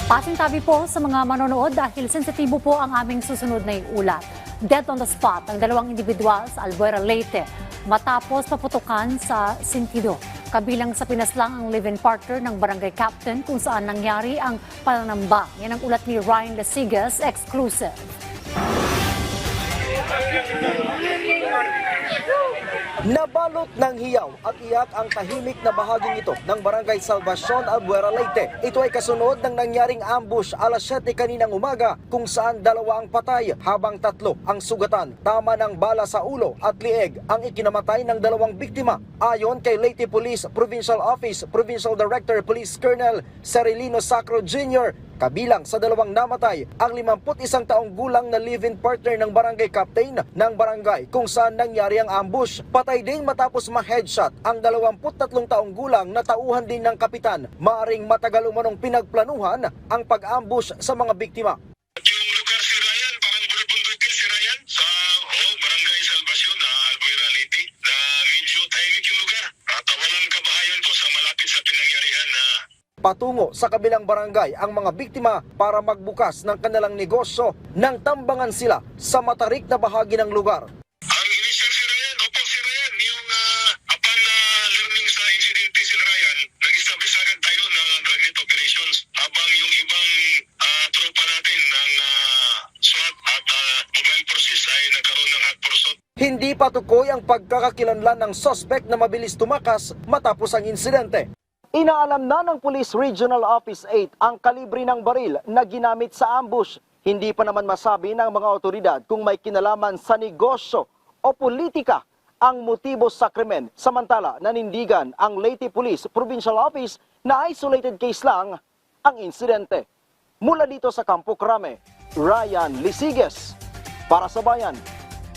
Pasintabi po sa mga manonood dahil sensitibo po ang aming susunod na ulat. Dead on the spot ang dalawang individual sa Albuera, Leyte matapos paputukan sa sentido. Kabilang sa pinaslang ang live-in partner ng barangay captain kung saan nangyari ang pananamba. Yan ang ulat ni Ryan Lasigas, exclusive. Nabalot ng hiyaw at iyak ang tahimik na bahaging ito ng Barangay Salvacion, Albuera, Leyte. Ito ay kasunod ng nangyaring ambush alas 7 kaninang umaga kung saan dalawa ang patay habang tatlo ang sugatan. Tama ng bala sa ulo at lieg ang ikinamatay ng dalawang biktima. Ayon kay Leyte Police Provincial Office Provincial Director Police Colonel Cerilino Sacro Jr., kabilang sa dalawang namatay ang 51 taong gulang na live-in partner ng barangay captain ng barangay kung saan nangyari ang ambush. Patay din matapos ma-headshot ang 23 taong gulang na tauhan din ng kapitan. Maaring matagal umanong pinagplanuhan ang pag-ambush sa mga biktima. Yung lugar si Ryan, parang bulubundukin si Ryan sa barangay Salvacion na Albuera, Leyte, na medyo tahimik yung lugar. At walang kabahayan ko sa malapit sa pinangyarihan na Patungo sa kabilang barangay ang mga biktima para magbukas ng kanilang negosyo nang tambangan sila sa matarik na bahagi ng lugar. ang initial si Ryan, si Ryan, yung upon learning sa insidente si Ryan, nag-establish agad tayo ng drug operations habang yung ibang tropa natin ng SWAT at mobile forces ay nagkaroon ng hot pursuit. Hindi patukoy ang pagkakakilanlan ng suspect na mabilis tumakas matapos ang insidente. Inaalam na ng Police Regional Office 8 ang kalibre ng baril na ginamit sa ambush. Hindi pa naman masabi ng mga otoridad kung may kinalaman sa negosyo o politika ang motibo sa krimen. Samantala, nanindigan ang Leyte Police Provincial Office na isolated case lang ang insidente. Mula dito sa Campo Crame, Ryan Lasigas para sa Bayan.